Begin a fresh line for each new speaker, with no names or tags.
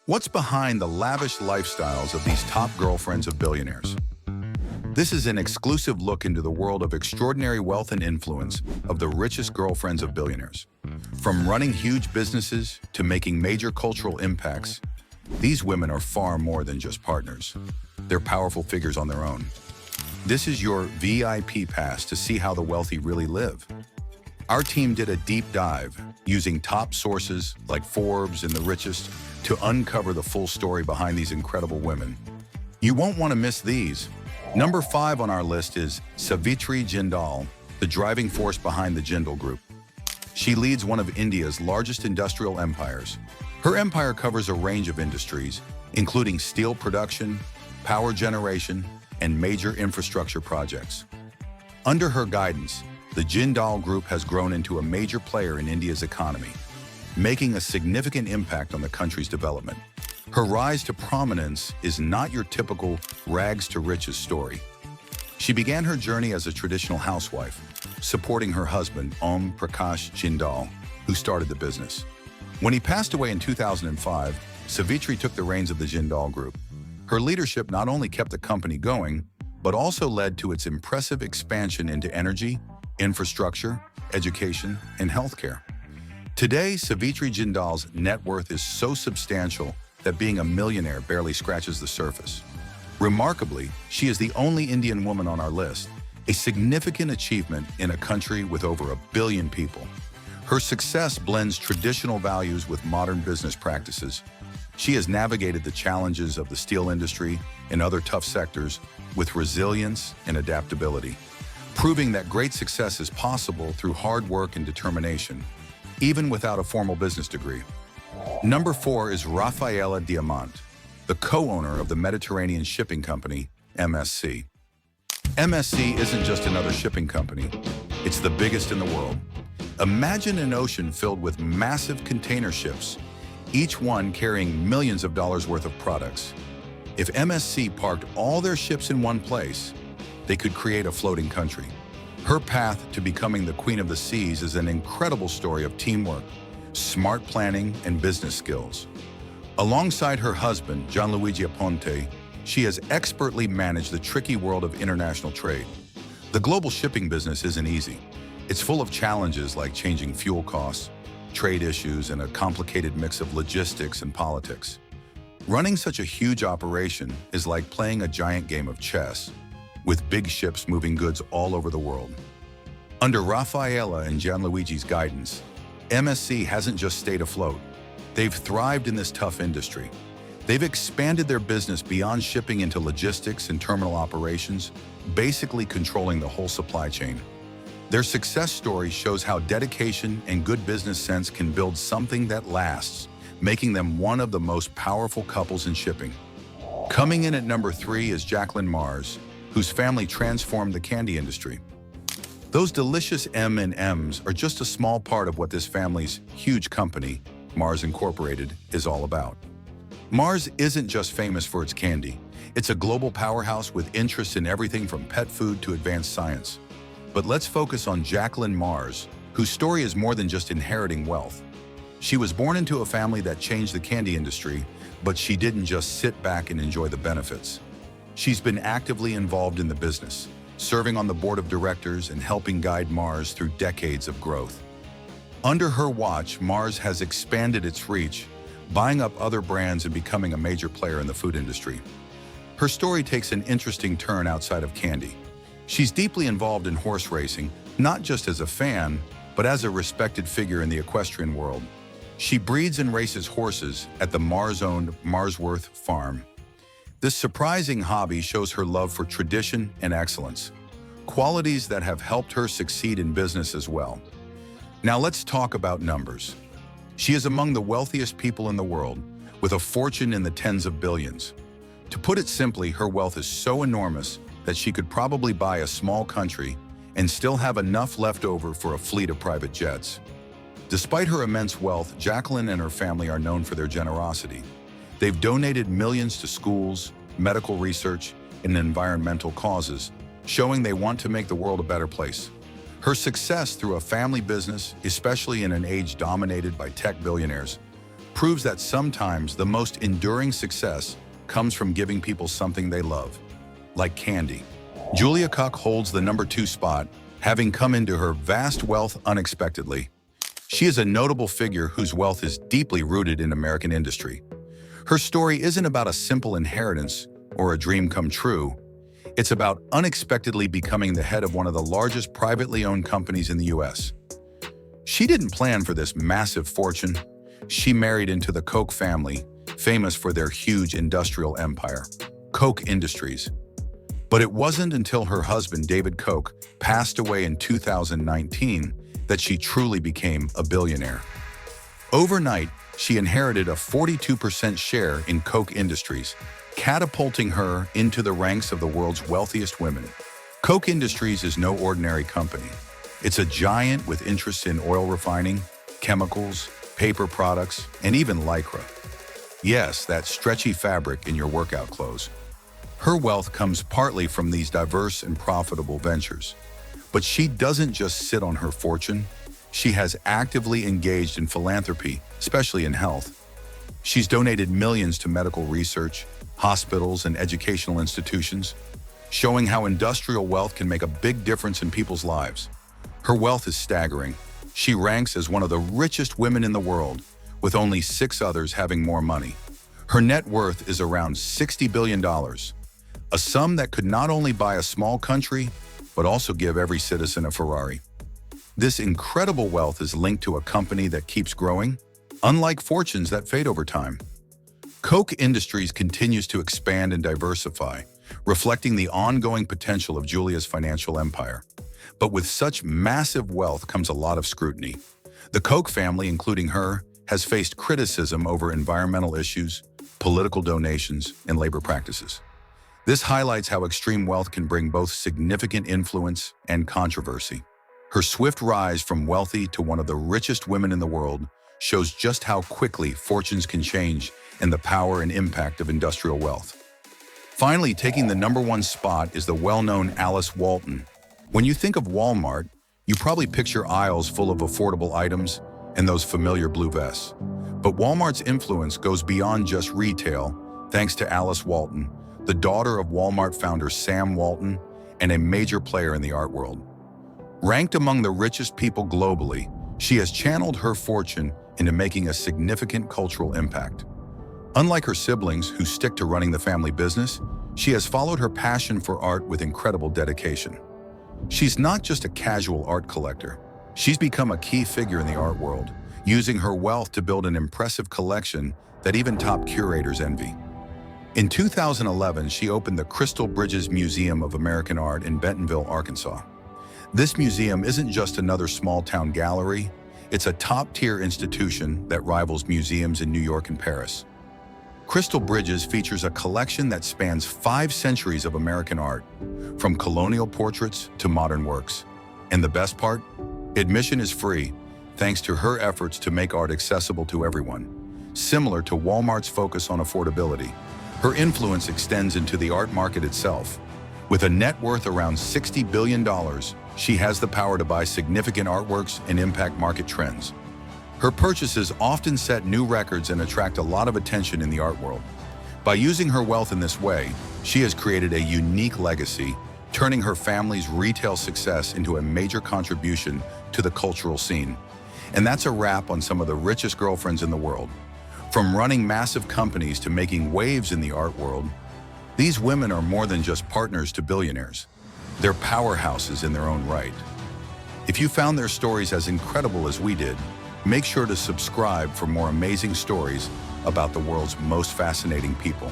What's behind the lavish lifestyles of these top girlfriends of billionaires? This is an exclusive look into the world of extraordinary wealth and influence of the richest girlfriends of billionaires. From running huge businesses to making major cultural impacts, these women are far more than just partners. They're powerful figures on their own. This is your VIP pass to see how the wealthy really live. Our team did a deep dive using top sources like Forbes and The Richest to uncover the full story behind these incredible women. You won't want to miss these. Number 5 on our list is Savitri Jindal, the driving force behind the Jindal Group. She leads one of India's largest industrial empires. Her empire covers a range of industries, including steel production, power generation, and major infrastructure projects. Under her guidance, the Jindal Group has grown into a major player in India's economy, making a significant impact on the country's development. Her rise to prominence is not your typical rags to riches story. She began her journey as a traditional housewife, supporting her husband, Om Prakash Jindal, who started the business. When he passed away in 2005, Savitri took the reins of the Jindal Group. Her leadership not only kept the company going, but also led to its impressive expansion into energy, infrastructure, education, and healthcare. Today, Savitri Jindal's net worth is so substantial that being a millionaire barely scratches the surface. Remarkably, she is the only Indian woman on our list, a significant achievement in a country with over 1 billion people. Her success blends traditional values with modern business practices. She has navigated the challenges of the steel industry and other tough sectors with resilience and adaptability, proving that great success is possible through hard work and determination, even without a formal business degree. Number 4 is Rafaela Diamant, the co-owner of the Mediterranean shipping company, MSC. MSC isn't just another shipping company, it's the biggest in the world. Imagine an ocean filled with massive container ships, each one carrying millions of dollars worth of products. If MSC parked all their ships in one place, they could create a floating country. Her path to becoming the queen of the seas is an incredible story of teamwork, smart planning, and business skills. Alongside her husband, Gianluigi Aponte, she has expertly managed the tricky world of international trade. The global shipping business isn't easy. It's full of challenges like changing fuel costs, trade issues, and a complicated mix of logistics and politics. Running such a huge operation is like playing a giant game of chess, with big ships moving goods all over the world. Under Rafaela and Gianluigi's guidance, MSC hasn't just stayed afloat. They've thrived in this tough industry. They've expanded their business beyond shipping into logistics and terminal operations, basically controlling the whole supply chain. Their success story shows how dedication and good business sense can build something that lasts, making them one of the most powerful couples in shipping. Coming in at number 3 is Jacqueline Mars, whose family transformed the candy industry. Those delicious M&Ms are just a small part of what this family's huge company, Mars Incorporated, is all about. Mars isn't just famous for its candy. It's a global powerhouse with interests in everything from pet food to advanced science. But let's focus on Jacqueline Mars, whose story is more than just inheriting wealth. She was born into a family that changed the candy industry, but she didn't just sit back and enjoy the benefits. She's been actively involved in the business, serving on the board of directors and helping guide Mars through decades of growth. Under her watch, Mars has expanded its reach, buying up other brands and becoming a major player in the food industry. Her story takes an interesting turn outside of candy. She's deeply involved in horse racing, not just as a fan, but as a respected figure in the equestrian world. She breeds and races horses at the Mars-owned Marsworth Farm. This surprising hobby shows her love for tradition and excellence, qualities that have helped her succeed in business as well. Now let's talk about numbers. She is among the wealthiest people in the world, with a fortune in the tens of billions. To put it simply, her wealth is so enormous that she could probably buy a small country and still have enough left over for a fleet of private jets. Despite her immense wealth, Jacqueline and her family are known for their generosity. They've donated millions to schools, medical research, and environmental causes, showing they want to make the world a better place. Her success through a family business, especially in an age dominated by tech billionaires, proves that sometimes the most enduring success comes from giving people something they love, like candy. Julia Koch holds the #2 spot, having come into her vast wealth unexpectedly. She is a notable figure whose wealth is deeply rooted in American industry. Her story isn't about a simple inheritance or a dream come true. It's about unexpectedly becoming the head of one of the largest privately owned companies in the US. She didn't plan for this massive fortune. She married into the Koch family, famous for their huge industrial empire, Koch Industries. But it wasn't until her husband, David Koch, passed away in 2019 that she truly became a billionaire. Overnight, she inherited a 42% share in Koch Industries, catapulting her into the ranks of the world's wealthiest women. Koch Industries is no ordinary company. It's a giant with interests in oil refining, chemicals, paper products, and even Lycra. Yes, that stretchy fabric in your workout clothes. Her wealth comes partly from these diverse and profitable ventures. But she doesn't just sit on her fortune. She has actively engaged in philanthropy, especially in health. She's donated millions to medical research, hospitals, and educational institutions, showing how industrial wealth can make a big difference in people's lives. Her wealth is staggering. She ranks as one of the richest women in the world, with only 6 others having more money. Her net worth is around $60 billion, a sum that could not only buy a small country, but also give every citizen a Ferrari. This incredible wealth is linked to a company that keeps growing, unlike fortunes that fade over time. Koch Industries continues to expand and diversify, reflecting the ongoing potential of Julia's financial empire. But with such massive wealth comes a lot of scrutiny. The Koch family, including her, has faced criticism over environmental issues, political donations, and labor practices. This highlights how extreme wealth can bring both significant influence and controversy. Her swift rise from wealthy to one of the richest women in the world shows just how quickly fortunes can change and the power and impact of industrial wealth. Finally, taking the #1 spot is the well-known Alice Walton. When you think of Walmart, you probably picture aisles full of affordable items and those familiar blue vests. But Walmart's influence goes beyond just retail, thanks to Alice Walton, the daughter of Walmart founder Sam Walton and a major player in the art world. Ranked among the richest people globally, she has channeled her fortune into making a significant cultural impact. Unlike her siblings who stick to running the family business, she has followed her passion for art with incredible dedication. She's not just a casual art collector. She's become a key figure in the art world, using her wealth to build an impressive collection that even top curators envy. In 2011, she opened the Crystal Bridges Museum of American Art in Bentonville, Arkansas. This museum isn't just another small-town gallery. It's a top-tier institution that rivals museums in New York and Paris. Crystal Bridges features a collection that spans 5 centuries of American art, from colonial portraits to modern works. And the best part? Admission is free, thanks to her efforts to make art accessible to everyone. Similar to Walmart's focus on affordability, her influence extends into the art market itself. With a net worth around $60 billion, she has the power to buy significant artworks and impact market trends. Her purchases often set new records and attract a lot of attention in the art world. By using her wealth in this way, she has created a unique legacy, turning her family's retail success into a major contribution to the cultural scene. And that's a wrap on some of the richest girlfriends in the world. From running massive companies to making waves in the art world, these women are more than just partners to billionaires. They're powerhouses in their own right. If you found their stories as incredible as we did, make sure to subscribe for more amazing stories about the world's most fascinating people.